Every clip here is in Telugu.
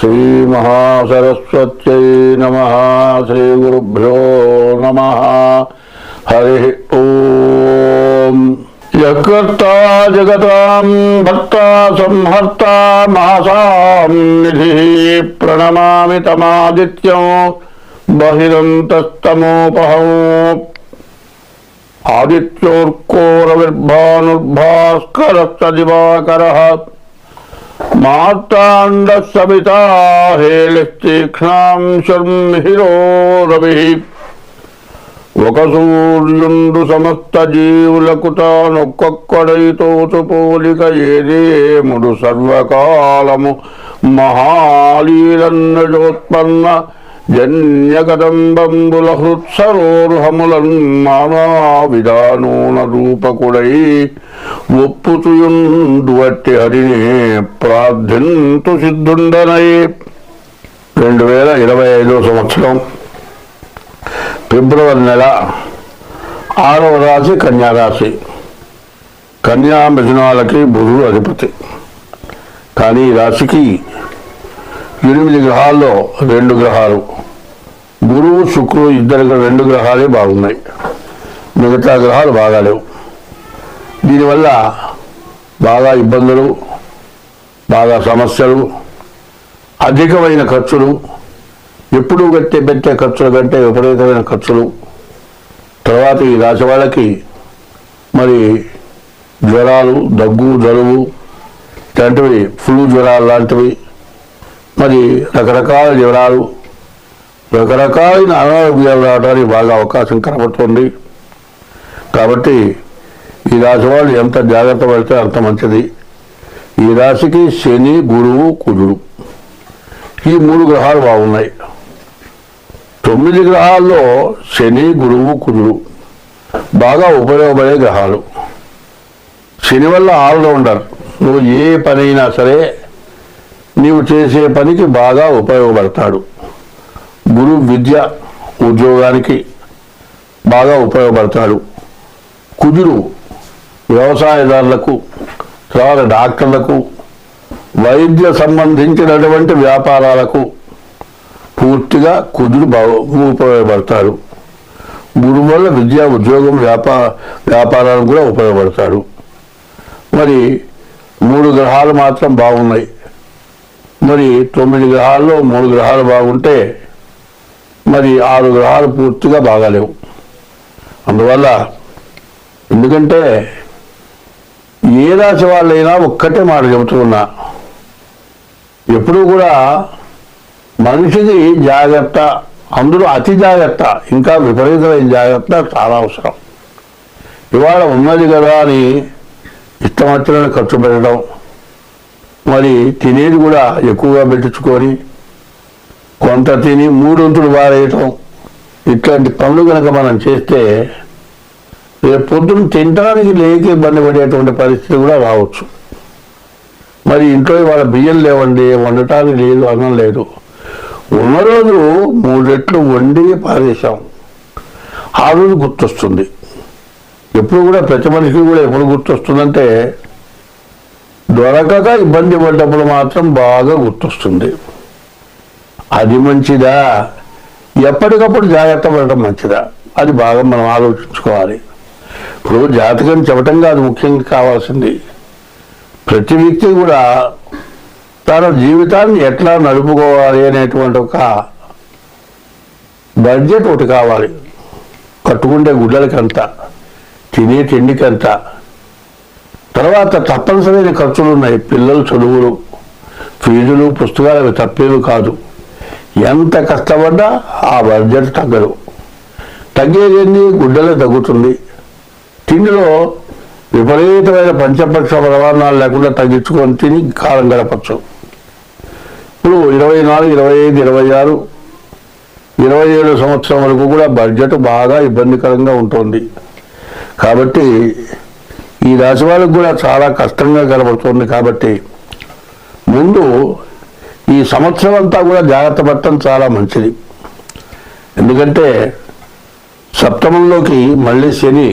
श्रीमहासरस्वत्यै नमः। श्रीगुरुभ्यो नमः। हरिः ओम्। यत्कर्ता जगतां भर्ता संहर्ता महासां निधिः प्रणमामि तमादित्यं बहिरन्तस्तमोपहम्। आदित्योर्कोरविर्भानुर्भास्करश्च दिवाकरः मार्ताण्डः सविता हेलिस्तीक्ष्णां शर्मिहिरो रविः। ఒక సూర్యుండు సమస్త జీవులకు తానొక్కొక్కడైతోచు పోలిక ఏదేముడు సర్వకాలము మహాలీలన్నజోత్పన్న జన్యకదంబంబుల హృత్సరోర్హములన్ నానా విధానోన రూపకుడై ఒప్పుచుయుండు వట్టి హరిని ప్రార్థింతు సిద్ధుండనై. 2025 సంవత్సరం ఫిబ్రవరి నెల 6వ రాశి కన్యారాశి. కన్యా మిథునాలకి బుధుడు అధిపతి. కానీ ఈ రాశికి 8 గ్రహాల్లో 2 గ్రహాలు, గురువు శుక్రుడు ఇద్దరు 2 గ్రహాలే బాగున్నాయి, మిగతా గ్రహాలు బాగాలేవు. దీనివల్ల బాగా ఇబ్బందులు, బాగా సమస్యలు, అధికమైన ఖర్చులు, ఎప్పుడు పెట్టే ఖర్చుల కంటే విపరీతమైన ఖర్చులు. తర్వాత ఈ రాశి వాళ్ళకి మరి జ్వరాలు, దగ్గు, జలుబు లాంటివి, ఫ్లూ జ్వరాలు లాంటివి, మరి రకరకాల జ్వరాలు, రకరకాలైన అనారోగ్యాలు రావడానికి బాగా అవకాశం కనబడుతుంది. కాబట్టి ఈ రాశి వాళ్ళు ఎంత జాగ్రత్త పడితే అంత మంచిది. ఈ రాశికి శని, గురువు, కుజుడు ఈ 3 గ్రహాలు బాగున్నాయి. 9 గ్రహాల్లో శని, గురువు, కుజుడు బాగా ఉపయోగపడే గ్రహాలు. శని వల్ల ఆల్రౌండర్, నువ్వు ఏ పనైనా సరే నీవు చేసే పనికి బాగా ఉపయోగపడతాడు. గురువు విద్య, ఉద్యోగానికి బాగా ఉపయోగపడతాడు. కుజుడు వ్యవసాయదారులకు, తర్వాత డాక్టర్లకు, వైద్య సంబంధించినటువంటి వ్యాపారాలకు పూర్తిగా కుజుడు ఉపయోగపడతాడు. గురువు వల్ల విద్య, ఉద్యోగం, వ్యాపారాలకు కూడా ఉపయోగపడతాడు. మరి 3 గ్రహాలు మాత్రం బాగున్నాయి. మరి 9 గ్రహాల్లో 3 గ్రహాలు బాగుంటే మరి 6 గ్రహాలు పూర్తిగా బాగాలేవు. అందువల్ల ఎందుకంటే ఏ రాశి వాళ్ళైనా ఒక్కటే మాట చెబుతున్నా, ఎప్పుడూ కూడా మనిషికి జాగ్రత్త, అందులో అతి జాగ్రత్త, ఇంకా విపరీతమైన జాగ్రత్త చాలా అవసరం. ఇవాళ ఉన్నది కదా అని ఇష్టం వచ్చిన ఖర్చు పెట్టడం, మరి తినేది కూడా ఎక్కువగా పెట్టించుకొని కొంత తిని 3 వంతులు వారేయటం, ఇట్లాంటి పనులు కనుక మనం చేస్తే రేపు పొద్దున్న తినడానికి లేక ఇబ్బంది పడేటువంటి పరిస్థితి కూడా రావచ్చు. మరి ఇంట్లో వాళ్ళ బియ్యం లేవండి, వండటానికి లేదు, అన్నం లేదు, ఉన్న రోజు 3 రెట్లు వండి పారేసాం, ఆ రోజు గుర్తొస్తుంది. ఎప్పుడు కూడా ప్రతి మనిషికి కూడా ఎప్పుడు గుర్తొస్తుందంటే దొరకక ఇబ్బంది పడ్డప్పుడు మాత్రం బాగా గుర్తొస్తుంది. అది మంచిదా, ఎప్పటికప్పుడు జాగ్రత్త పడటం మంచిదా, అది బాగా మనం ఆలోచించుకోవాలి. ఇప్పుడు జాతకం చెప్పటం కాదు ముఖ్యంగా కావాల్సింది, ప్రతి వ్యక్తి కూడా తన జీవితాన్ని ఎట్లా నడుపుకోవాలి అనేటువంటి ఒక బడ్జెట్ ఒకటి కావాలి. కట్టుకుంటే గుడ్డలకంత, తినే తిండికంత, తర్వాత తప్పనిసరైన ఖర్చులు ఉన్నాయి. పిల్లలు చదువులు, ఫీజులు, పుస్తకాలు అవి తప్పేవి కాదు. ఎంత కష్టపడ్డా ఆ బడ్జెట్ తగ్గదు. తగ్గేది గుడ్డలే తగ్గుతుంది. తిండిలో విపరీతమైన పంచపక్ష ప్రమాణాలు లేకుండా తగ్గించుకొని తిని కాలం గడపచ్చు. ఇప్పుడు 24, 25, 26, 27 సంవత్సరం వరకు కూడా బడ్జెట్ బాగా ఇబ్బందికరంగా ఉంటుంది. కాబట్టి ఈ రాశి వాళ్ళకు కూడా చాలా కష్టంగా కనబడుతుంది. కాబట్టి ముందు ఈ సంవత్సరం అంతా కూడా జాగ్రత్త పడటం చాలా మంచిది. ఎందుకంటే సప్తమంలోకి మళ్ళీ శని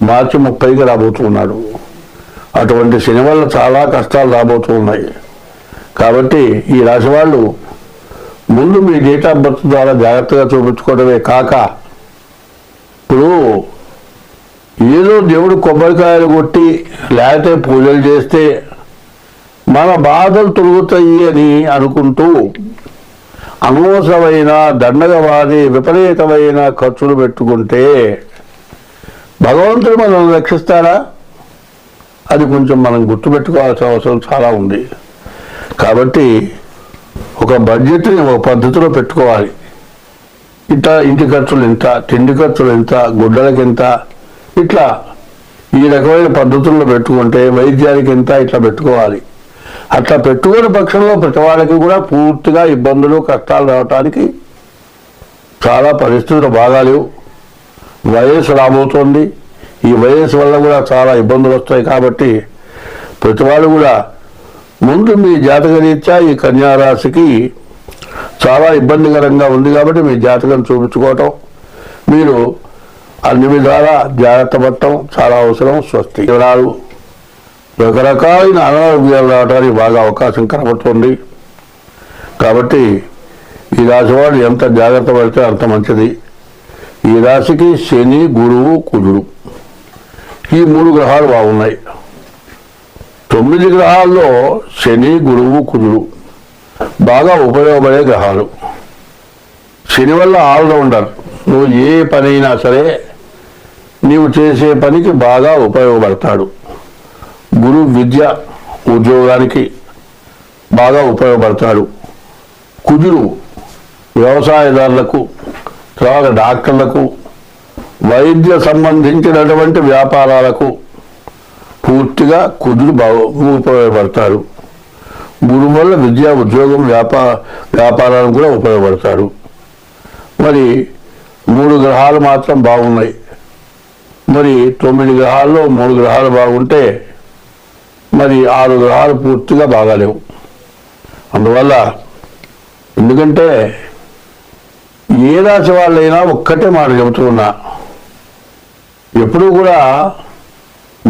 మార్చి 30కి రాబోతున్నాడు. అటువంటి శని వల్ల చాలా కష్టాలు రాబోతూ ఉన్నాయి. కాబట్టి ఈ రాశి వాళ్ళు ముందు మీ డేట్ ఆఫ్ బర్త్ ద్వారా జాగ్రత్తగా చూపించుకోవడమే కాక, ఇప్పుడు ఏదో దేవుడు కొబ్బరికాయలు కొట్టి లేకపోతే పూజలు చేస్తే మన బాధలు తొలుగుతాయి అని అనుకుంటూ అనవసరమైన దండగవాది విపరీతమైన ఖర్చులు పెట్టుకుంటే భగవంతుడు మనల్ని రక్షిస్తారా? అది కొంచెం మనం గుర్తుపెట్టుకోవాల్సిన అవసరం చాలా ఉంది. కాబట్టి ఒక బడ్జెట్ని ఒక పద్ధతిలో పెట్టుకోవాలి. ఇట్లా ఇంటి ఖర్చులు ఇంత, తిండి ఖర్చులు ఇంత, గుడ్డలకి ఇంత, ఇట్లా ఈ రకమైన పద్ధతుల్లో పెట్టుకుంటే వైద్యానికి ఇంత ఇట్లా పెట్టుకోవాలి. అట్లా పెట్టుకునే పక్షంలో ప్రతి వాళ్ళకి కూడా పూర్తిగా ఇబ్బందులు కష్టాలు రావటానికి చాలా పరిస్థితులు బాగాలేవు. వయస్సు రాబోతోంది. ఈ వయస్సు వల్ల కూడా చాలా ఇబ్బందులు వస్తాయి. కాబట్టి ప్రతి వాళ్ళు కూడా ముందు మీ జాతక రీత్యా ఈ కన్యారాశికి చాలా ఇబ్బందికరంగా ఉంది కాబట్టి మీ జాతకం చూపించుకోవటం, మీరు అన్ని విధాల జాగ్రత్త పడటం చాలా అవసరం. స్వస్తి. వివరాలు రకరకాలైన అనారోగ్యాలు రావడానికి బాగా అవకాశం కనబడుతుంది. కాబట్టి ఈ రాశి వాళ్ళు ఎంత జాగ్రత్త పడితే అంత మంచిది. ఈ రాశికి శని, గురువు, కుజుడు ఈ 3 గ్రహాలు బాగున్నాయి. 9 గ్రహాల్లో శని, గురువు, కుజుడు బాగా ఉపయోగపడే గ్రహాలు. శని వల్ల ఆల్రౌండర్, నువ్వు ఏ పనైనా సరే నీవు చేసే పనికి బాగా ఉపయోగపడతాడు. గురువు విద్య, ఉద్యోగానికి బాగా ఉపయోగపడతాడు. కుజుడు వ్యవసాయదారులకు, తర్వాత డాక్టర్లకు, వైద్య సంబంధించినటువంటి వ్యాపారాలకు పూర్తిగా కుజుడు ఉపయోగపడతాడు. గురువు వల్ల విద్య, ఉద్యోగం, వ్యాపారాలకు కూడా ఉపయోగపడతాడు. మరి 3 గ్రహాలు మాత్రం బాగున్నాయి. మరి 9 గ్రహాల్లో 3 గ్రహాలు బాగుంటే మరి 6 గ్రహాలు పూర్తిగా బాగాలేవు. అందువల్ల ఎందుకంటే ఏ రాశి వాళ్ళైనా ఒక్కటే మాట చెబుతున్నా, ఎప్పుడూ కూడా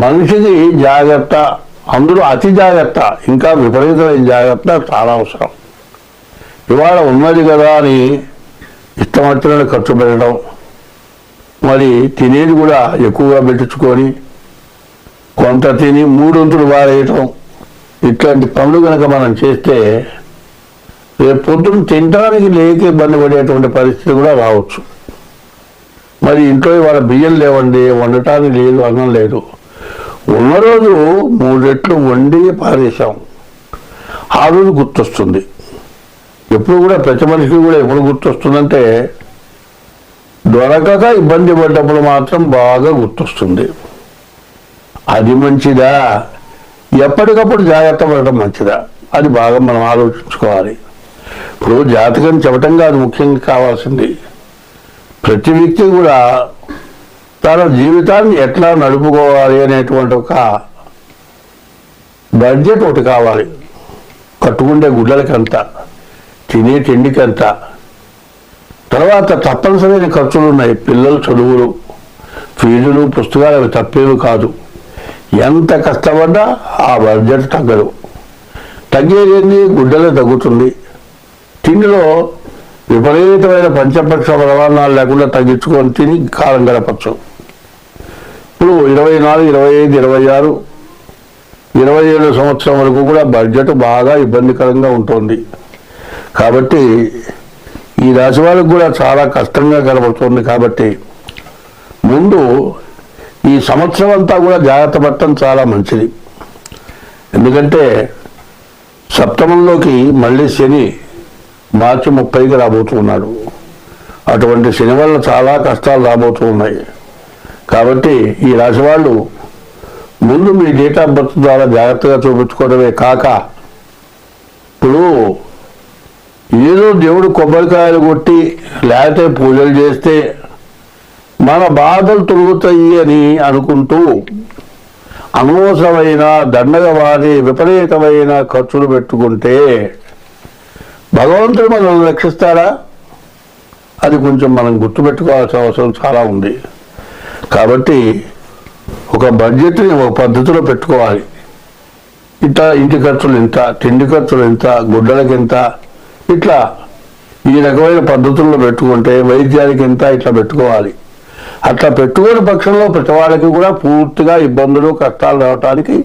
మనిషికి జాగ్రత్త, అందులో అతి జాగ్రత్త, ఇంకా విపరీతమైన జాగ్రత్త చాలా అవసరం. ఇవాళ ఉన్నది కదా అని ఇష్టం వచ్చినట్టు ఖర్చు పెట్టడం, మరి తినేది కూడా ఎక్కువగా పెట్టించుకొని కొంత తిని 3 వంతులు వారేయటం, ఇట్లాంటి పనులు కనుక మనం చేస్తే రేపు పొద్దున్న తినడానికి లేక ఇబ్బంది పడేటువంటి పరిస్థితి కూడా రావచ్చు. మరి ఇంట్లో వాళ్ళ బియ్యం లేవండి, వండటానికి లేదు, అన్నం లేదు, ఉన్న రోజు 3 రెట్లు వండి పారేసాం, ఆ రోజు గుర్తొస్తుంది. ఎప్పుడు కూడా ప్రతి మనిషికి కూడా ఎప్పుడు గుర్తొస్తుందంటే దొరకక ఇబ్బంది పడ్డప్పుడు మాత్రం బాగా గుర్తొస్తుంది. అది మంచిదా, ఎప్పటికప్పుడు జాగ్రత్త పడటం మంచిదా, అది బాగా మనం ఆలోచించుకోవాలి. ఇప్పుడు జాతకం చెప్పటం కాదు ముఖ్యంగా కావాల్సింది, ప్రతి వ్యక్తి కూడా తన జీవితాన్ని ఎట్లా నడుపుకోవాలి అనేటువంటి ఒక బడ్జెట్ ఒకటి కావాలి. కట్టుకుండే గుడ్డలకంత, తినే తిండికంత, తర్వాత తప్పనిసరైన ఖర్చులు ఉన్నాయి. పిల్లలు చదువులు, ఫీజులు, పుస్తకాలు, అవి తప్పేవి కాదు. ఎంత కష్టపడ్డా ఆ బడ్జెట్ తగ్గదు. తగ్గేది గుడ్డలే తగ్గుతుంది. తిండిలో విపరీతమైన పంచపక్ష ప్రమాణాలు లేకుండా తగ్గించుకొని తిని కాలం గడపచ్చు. ఇప్పుడు 24, 25, 26, 27 సంవత్సరం వరకు కూడా బడ్జెట్ బాగా ఇబ్బందికరంగా ఉంటుంది. కాబట్టి ఈ రాశి వాళ్ళకు కూడా చాలా కష్టంగా కనబడుతుంది. కాబట్టి ముందు ఈ సంవత్సరం అంతా కూడా జాగ్రత్త పడటం చాలా మంచిది. ఎందుకంటే సప్తమంలోకి మళ్ళీ శని మార్చి 30కి రాబోతున్నాడు. అటువంటి శని వల్ల చాలా కష్టాలు రాబోతూ ఉన్నాయి. కాబట్టి ఈ రాశి వాళ్ళు ముందు మీ డేట్ ఆఫ్ బర్త్ ద్వారా జాగ్రత్తగా చూపించుకోవడమే కాక, ఇప్పుడు ఏదో దేవుడు కొబ్బరికాయలు కొట్టి లేకపోతే పూజలు చేస్తే మన బాధలు తొలుగుతాయి అని అనుకుంటూ అనవసరమైన దండగవాది విపరీతమైన ఖర్చులు పెట్టుకుంటే భగవంతుడు మనల్ని రక్షిస్తారా? అది కొంచెం మనం గుర్తుపెట్టుకోవాల్సిన అవసరం చాలా ఉంది. కాబట్టి ఒక బడ్జెట్ని ఒక పద్ధతిలో పెట్టుకోవాలి. ఇట్లా ఇంటి ఖర్చులు ఎంత, తిండి ఖర్చులు ఎంత, గుడ్డలకి ఎంత, ఇట్లా ఈ రకమైన పద్ధతుల్లో పెట్టుకుంటే వైద్యానికి ఎంత ఇట్లా పెట్టుకోవాలి. అట్లా పెట్టుకునే పక్షంలో ప్రతి వాళ్ళకి కూడా పూర్తిగా ఇబ్బందులు కష్టాలు రావటానికి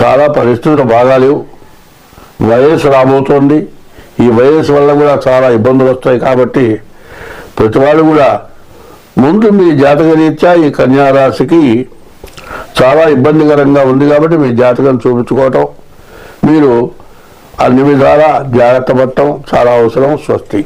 చాలా పరిస్థితులు బాగాలేవు. వయస్సు రాబోతోంది. ఈ వయస్సు వల్ల కూడా చాలా ఇబ్బందులు వస్తాయి. కాబట్టి ప్రతి వాళ్ళు కూడా ముందు మీ జాతక రీత్యా ఈ కన్యారాశికి చాలా ఇబ్బందికరంగా ఉంది కాబట్టి మీ జాతకం చూపించుకోవటం, మీరు అన్ని విధాలా జాగ్రత్త పడటం చాలా అవసరం. స్వస్తి.